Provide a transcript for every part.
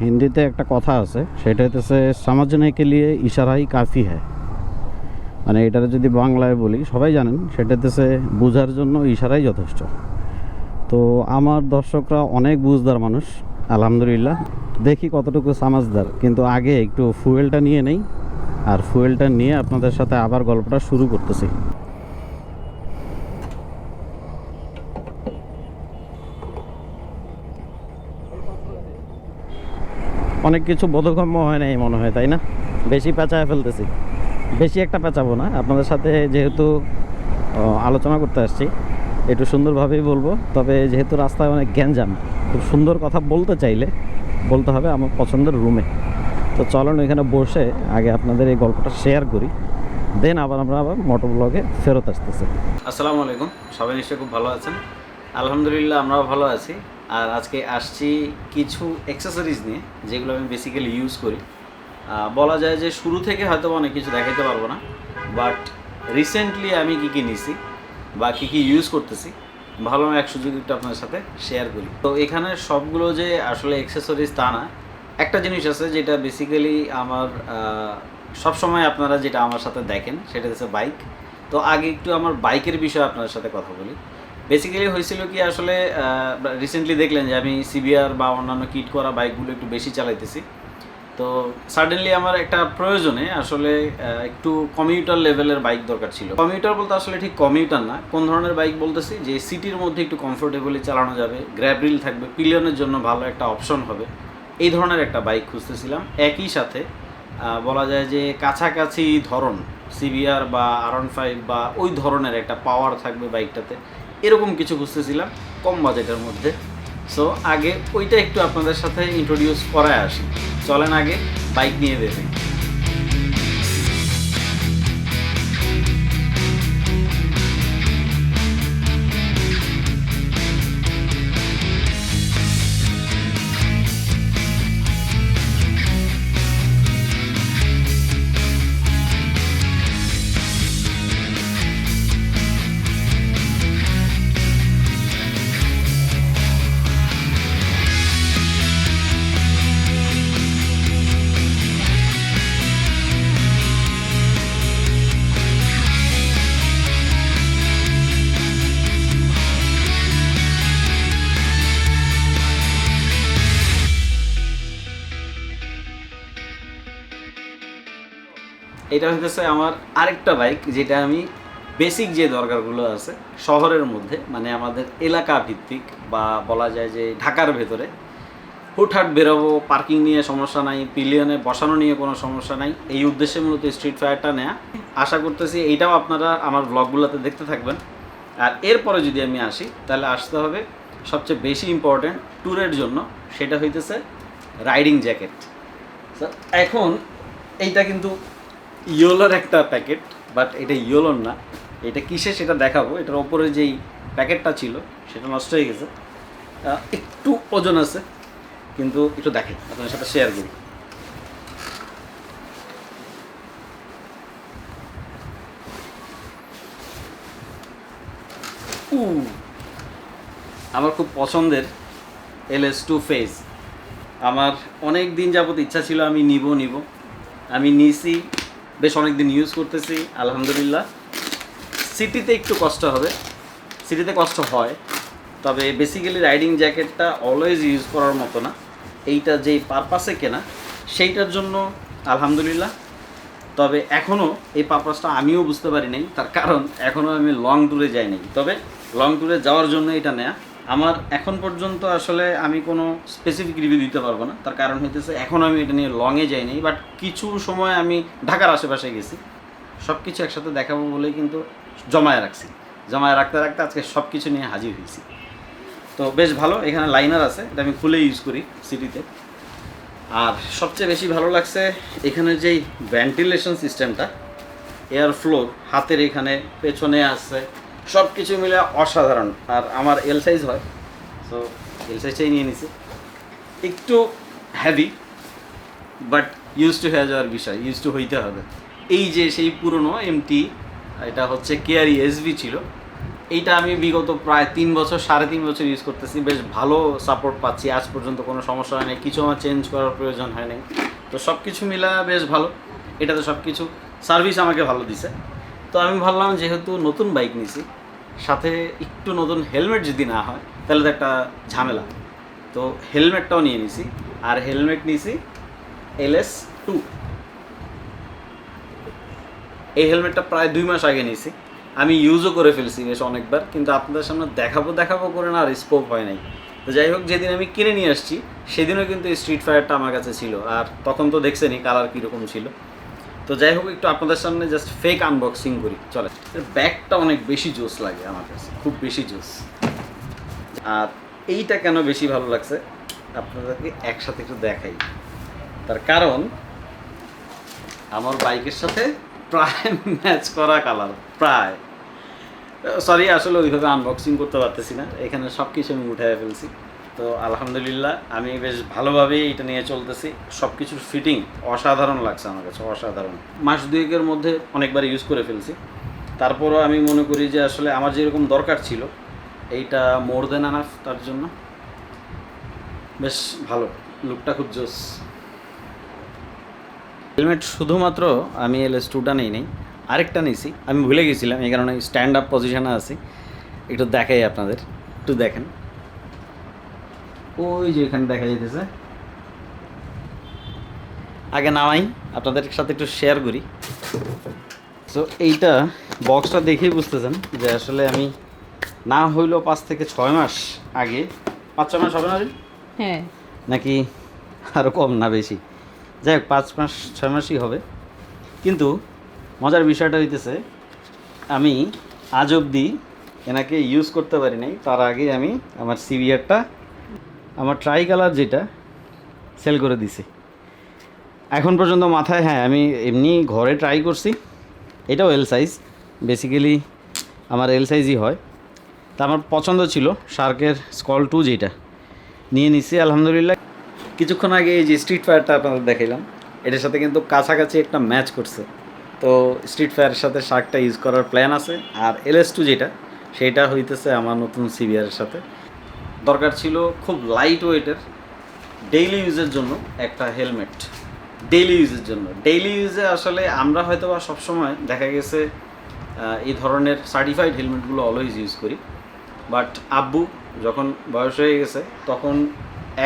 হিন্দিতে একটা কথা আছে, সেটা হচ্ছে সমঝনে কে লিয়ে ইশারাই কাফি হ্যায়। মানে এটার যদি বাংলায় বলি, সবাই জানেন সেটা হচ্ছে বোঝার জন্য ইশারাই যথেষ্ট। তো আমার দর্শকরা অনেক বুঝদার মানুষ, আলহামদুলিল্লাহ। দেখি কতটুকু সামাজদার, কিন্তু আগে একটু ফুয়েলটা নিয়ে নেই, আর ফুয়েলটা নিয়ে আপনাদের সাথে আবার গল্পটা শুরু করতেছি। অনেক কিছু বোধগম্য হয় না এই মনে হয়, তাই না? বেশি পেঁচায় ফেলতেছি। বেশি একটা পেঁচাবো না, আপনাদের সাথে যেহেতু আলোচনা করতে আসছি একটু সুন্দরভাবেই বলবো। তবে যেহেতু রাস্তায় অনেক গ্যাঞ্জাম, খুব সুন্দর কথা বলতে চাইলে বলতে হবে আমার পছন্দের রুমে। তো চলুন এখানে বসে আগে আপনাদের এই গল্পটা শেয়ার করি, দেন আবার মোটর ব্লগে ফেরত আসতেছি। আসসালামু আলাইকুম, সবাই নিশ্চয়ই খুব ভালো আছেন। আলহামদুলিল্লাহ আমরাও ভালো আছি। আর আজকে আসছি কিছু অ্যাক্সেসরিজ নিয়ে, যেগুলো আমি বেসিক্যালি ইউজ করি। বলা যায় যে শুরু থেকে হয়তো অনেক কিছু দেখাতে পারবো না, বাট রিসেন্টলি আমি কী নিছি বা কী ইউজ করতেছি, ভালো এক সুযোগ একটু আপনাদের সাথে শেয়ার করি। তো এখানে সবগুলো যে আসলে অ্যাক্সেসরিজ তা না, একটা জিনিস আছে যেটা বেসিক্যালি আমার সবসময় আপনারা যেটা আমার সাথে দেখেন সেটা হচ্ছে বাইক। তো আগে একটু আমার বাইকের বিষয়ে আপনাদের সাথে কথা বলি। বেসিক্যালি হয়েছিল কি, আসলে রিসেন্টলি দেখলেন যে আমি সিবিআর বা অন্যান্য কিট করা বাইকগুলো একটু বেশি চালাইতেছি। তো সাডেনলি আমার একটা প্রয়োজনে আসলে একটু কমিউটার লেভেলের বাইক দরকার ছিল। কমিউটার বলতে আসলে ঠিক কমিউটার না, কোন ধরনের বাইক বলতেছি, যে সিটির মধ্যে একটু কমফোর্টেবলি চালানো যাবে, গ্র্যাব রিল থাকবে, পিলিয়নের জন্য ভালো একটা অপশন হবে, এই ধরনের একটা বাইক খুঁজতেছিলাম। একই সাথে বলা যায় যে কাছাকাছি ধরন সিবিআর বা R15 বা ওই ধরনের একটা পাওয়ার থাকবে বাইকটাতে, এরকম কিছু খুঁজতেছিলাম কম বাজেটের মধ্যে। সো আগে ওইটা একটু আপনাদের সাথে ইন্ট্রোডিউস করায় আসি। চলেন আগে বাইক নিয়ে বেরোই। এটা হইতেছে আমার আরেকটা বাইক, যেটা আমি বেসিক যে দরকারগুলো আছে শহরের মধ্যে, মানে আমাদের এলাকা ভিত্তিক বা বলা যায় যে ঢাকার ভেতরে হুটহাট বেরোবো, পার্কিং নিয়ে সমস্যা নাই, পিলিয়নে বসানো নিয়ে কোনো সমস্যা নাই, এই উদ্দেশ্যে মূলত স্ট্রিট ফায়ারটা নেয়া। আশা করতেছি এইটাও আপনারা আমার ব্লগগুলোতে দেখতে থাকবেন। আর এরপরে যদি আমি আসি, তাহলে আসতে হবে সবচেয়ে বেশি ইম্পর্ট্যান্ট ট্যুরের জন্য, সেটা হইতেছে রাইডিং জ্যাকেট। এখন এইটা কিন্তু ইয়োলোর একটা প্যাকেট, বাট এটা ইয়োলোর না, এটা কিসে সেটা দেখাবো। এটার ওপরে যেই প্যাকেটটা ছিল সেটা নষ্ট হয়ে গেছে, একটু ওজন আছে, কিন্তু একটু দেখাই আপনাদের সাথে শেয়ার করি। আমার খুব পছন্দের LS2 ফেজ। আমার অনেক দিন যাবত ইচ্ছা ছিল আমি নিব, আমি নিছি, বেশ অনেক দিন ইউজ করতেছি আলহামদুলিল্লাহ। সিটিতে একটু কষ্ট হবে, সিটিতে কষ্ট হয়, তবে বেসিক্যালি রাইডিং জ্যাকেটটা অলওয়েজ ইউজ করার মতো না। এইটা যেই পারপাসে কেনা সেইটার জন্য আলহামদুলিল্লাহ। তবে এখনও এই পারপাসটা আমিও বুঝতে পারি নাই, তার কারণ এখনও আমি লং ট্যুরে যাই নাই। তবে লং ট্যুরে যাওয়ার জন্য এটা নেয়া। আমার এখন পর্যন্ত আসলে আমি কোনো স্পেসিফিক রিভিউ দিতে পারবো না, তার কারণ হইতেছে এখন আমি এটা নিয়ে লংয়ে যাইনি, বাট কিছু সময় আমি ঢাকার আশেপাশে গেছি। সব কিছু একসাথে দেখাবো বলেই কিন্তু জমায়ে রাখতে আজকে সব কিছু নিয়ে হাজির হয়েছি। তো বেশ ভালো, এখানে লাইনার আছে, এটা আমি খুলে ইউজ করি সিটিতে। আর সবচেয়ে বেশি ভালো লাগছে এখানে যেই ভেন্টিলেশন সিস্টেমটা, এয়ার ফ্লোর হাতের এখানে পেছনে আছে, সব কিছু মিলে অসাধারণ। আর আমার এল সাইজ হয়, সো এল সাইজটাই নিয়ে নিছি। একটু হ্যাভি, বাট ইউজ টু হয়ে যাওয়ার বিষয়, ইউজ টু হইতে হবে। এই যে সেই পুরনো MT, এটা হচ্ছে কেয়ারি SB ছিল, এইটা আমি বিগত প্রায় 3 বছর 3.5 বছর ইউজ করতেছি, বেশ ভালো সাপোর্ট পাচ্ছি, আজ পর্যন্ত কোনো সমস্যা হয় নাই, কিছু আমার চেঞ্জ করার প্রয়োজন হয় নাই। তো সব কিছু মিলা বেশ ভালো, এটাতে সব কিছু সার্ভিস আমাকে ভালো দিছে। তো আমি ভাবলাম যেহেতু নতুন বাইক নিছি, সাথে একটু নতুন হেলমেট যদি না হয় তাহলে তো একটা ঝামেলা, তো হেলমেটটাও নিয়ে নিছি। আর হেলমেট নিছি LS2। এই হেলমেটটা প্রায় 2 মাস আগে নিছি, আমি ইউজও করে ফেলছি বেশ অনেকবার, কিন্তু আপনাদের সামনে দেখাবো করে না আর স্কোপ হয় নাই। তো যাই হোক, যেদিন আমি কিনে নিয়ে আসছি সেদিনও কিন্তু এই স্ট্রিট ফায়ারটা আমার কাছে ছিল, আর তখন তো দেখছেনই কালার কীরকম ছিল। তো যাই হোক, একটু আপনাদের সামনে জাস্ট ফেক আনবক্সিং করি, চলে। ব্যাগটা অনেক বেশি জোস লাগে আমার কাছে, খুব বেশি জোস। আর এইটা কেন বেশি ভালো লাগছে আপনাদেরকে একসাথে একটু দেখাই। তার কারণ আমার বাইকের সাথে প্রায় ম্যাচ করা কালার, প্রায়। সরি, আসলে ওইভাবে আনবক্সিং করতে পারতেছি না, এখানে সব কিছু আমি উঠে ফেলছি। তো আলহামদুলিল্লাহ আমি বেশ ভালোভাবেই এটা নিয়ে চলতেছি, সব কিছুর ফিটিং অসাধারণ লাগছে আমার কাছে, অসাধারণ। মাস দুয়েকের মধ্যে অনেকবার ইউজ করে ফেলছি, তারপরও আমি মনে করি যে আসলে আমার যেরকম দরকার ছিল এইটা মোর দেন আনাফ, তার জন্য বেশ ভালো, লুকটা খুব জোস। হেলমেট শুধুমাত্র আমি LS2টা নেই, আরেকটা নিয়েছি, আমি ভুলে গেছিলাম, এই কারণে স্ট্যান্ড আপ পজিশনে আছি। একটু দেখাই আপনাদের, একটু দেখেন, ওই যে এখানে দেখা যেতেছে। আগে নামাই, আপনাদের সাথে একটু শেয়ার করি। তো এইটা বক্সটা দেখেই বুঝতেছেন যে আসলে আমি না হইলেও 5 থেকে 6 মাস আগে, 5-6 মাস হবে না? হ্যাঁ, নাকি আরও কম না বেশি, যাই হোক 5-6 মাসই হবে। কিন্তু মজার বিষয়টা হইতেছে আমি আজ অবধি এনাকে ইউজ করতে পারি নাই, তার আগে আমি আমার সিভিআরটা, আমার ট্রাই কালার যেটা, সেল করে দিছি। এখন পর্যন্ত মাথায়, হ্যাঁ আমি এমনি ঘরে ট্রাই করছি, এটাও এল সাইজ, বেসিক্যালি আমার এল সাইজই হয়। তা আমার পছন্দ ছিল শার্কের স্কল 2, যেটা নিয়ে নিছি আলহামদুলিল্লাহ। কিছুক্ষণ আগে এই যে স্ট্রিট ফায়ারটা আপনাদের দেখাইলাম, এটার সাথে কিন্তু কাছাকাছি একটা ম্যাচ করছে। তো স্ট্রিট ফায়ারের সাথে শার্কটা ইউজ করার প্ল্যান আছে। আর LS2 যেটা, সেটা হইতেছে আমার নতুন সিভিআরের সাথে। দরকার ছিল খুব লাইট ওয়েটের ডেইলি ইউজের জন্য একটা হেলমেট, ডেইলি ইউজের জন্য। ডেইলি ইউজে আসলে আমরা হয়তো বা সবসময় দেখা গেছে এই ধরনের সার্টিফাইড হেলমেটগুলো অলওয়েজ ইউজ করি, বাট আব্বু যখন বয়স হয়ে গেছে তখন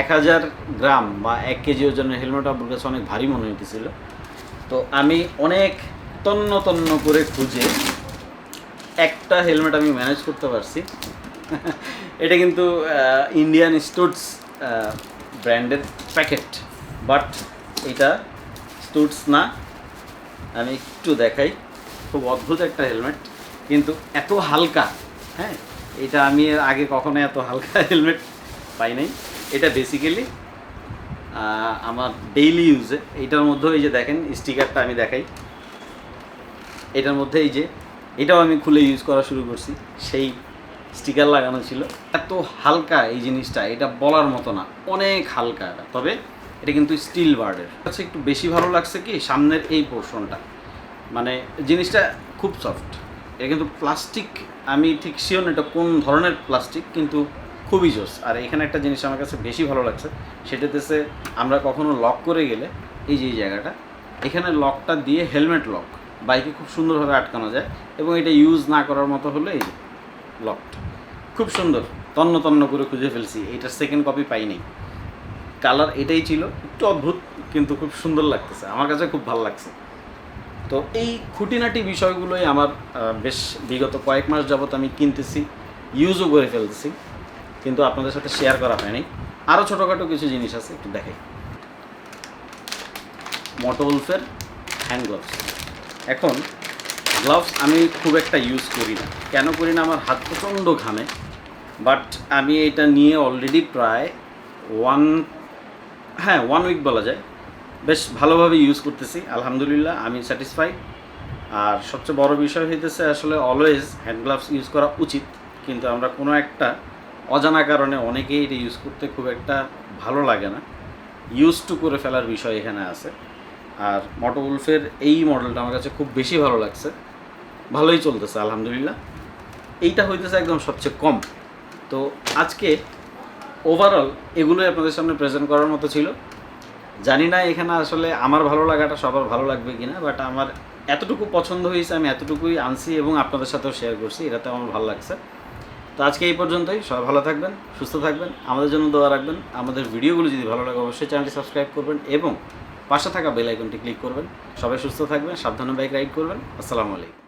1000 গ্রাম বা 1 কেজি ওজনের হেলমেট আব্বুর কাছে অনেক ভারী মনে হইতেছিল। তো আমি অনেক তন্ন করে খুঁজে একটা হেলমেট আমি ম্যানেজ করতে পারছি। এটা কিন্তু ইন্ডিয়ান স্টুডস ব্র্যান্ডের প্যাকেট, বাট এটা স্টুডস না। আমি একটু দেখাই, খুব অদ্ভুত একটা হেলমেট, কিন্তু এত হালকা। হ্যাঁ, এটা আমি আগে কখনো এত হালকা হেলমেট পাই নাই। এটা বেসিক্যালি আমার ডেইলি ইউজে, এইটার মধ্যে এই যে দেখেন স্টিকারটা আমি দেখাই, এটার মধ্যে এই যে এটাও আমি খুলে ইউজ করা শুরু করছি, সেই স্টিকার লাগানো ছিল। এত হালকা এই জিনিসটা, এটা বলার মতো না, অনেক হালকা এটা। তবে এটা কিন্তু স্টিল বার্ডের কাছে একটু বেশি ভালো লাগছে কি সামনের এই পোর্শনটা, মানে জিনিসটা খুব সফট। এটা কিন্তু প্লাস্টিক, আমি ঠিক শিওর না এটা কোন ধরনের প্লাস্টিক, কিন্তু খুবই জোস। আর এখানে একটা জিনিস আমার কাছে বেশি ভালো লাগছে, সেটাতেছে আমরা কখনো লক করে গেলে এই যে এই জায়গাটা, এখানে লকটা দিয়ে হেলমেট লক বাইকে খুব সুন্দরভাবে আটকানো যায়, এবং এটা ইউজ না করার মতো হলে এই যে লকটা খুব সুন্দর তন্ন করে খুঁজে ফেলছি। এইটার সেকেন্ড কপি পাইনি, কালার এটাই ছিল, একটু অদ্ভুত কিন্তু খুব সুন্দর লাগতেছে, আমার কাছে খুব ভালো লাগছে। তো এই খুঁটিনাটি বিষয়গুলোই আমার বেশ বিগত কয়েক মাস যাবত আমি কিনতেছি, ইউজও করে ফেলতেছি, কিন্তু আপনাদের সাথে শেয়ার করা হয়নি। আরও ছোটোখাটো কিছু জিনিস আছে, একটু দেখাই। মোটোউলফের হ্যান্ড গ্লাভস। এখন গ্লাভস আমি খুব একটা ইউজ করি না, কেন করি না, আমার হাত প্রচণ্ড ঘামে। বাট আমি এটা নিয়ে অলরেডি প্রায় 1 উইক বলা যায়, বেশ ভালোভাবে ইউজ করতেছি আলহামদুলিল্লাহ, আমি স্যাটিসফাই। আর সবচেয়ে বড় বিষয় হইতেছে আসলে অলওয়েজ হ্যান্ড গ্লাভস ইউজ করা উচিত, কিন্তু আমরা কোনো একটা অজানা কারণে অনেকেই এটা ইউজ করতে খুব একটা ভালো লাগে না, ইউজ টু করে ফেলার বিষয় এখানে আছে। আর মোটোউলফের এই মডেলটা আমার কাছে খুব বেশি ভালো লাগছে, ভালোই চলতেছে আলহামদুলিল্লাহ। এইটা হইতেছে একদম সবচেয়ে কম। তো আজকে ওভারঅল এগুলোই আপনাদের সামনে প্রেজেন্ট করার মতো ছিল। জানি না এখানে আসলে আমার ভালো লাগাটা সবার ভালো লাগবে কিনা, বাট আমার এতটুকু পছন্দ হয়েছে, আমি এতটুকুই আনছি এবং আপনাদের সাথেও শেয়ার করছি, এটাতে আমার ভালো লাগছে। তো আজকে এই পর্যন্তই। সবাই ভালো থাকবেন, সুস্থ থাকবেন, আমাদের জন্য দোয়া রাখবেন। আমাদের ভিডিওগুলো যদি ভালো লাগে অবশ্যই চ্যানেলটি সাবস্ক্রাইব করবেন এবং পাশে থাকা বেল আইকনটি ক্লিক করবেন। সবাই সুস্থ থাকবেন, সাবধানে বাইক রাইড করবেন। আসসালামু আলাইকুম।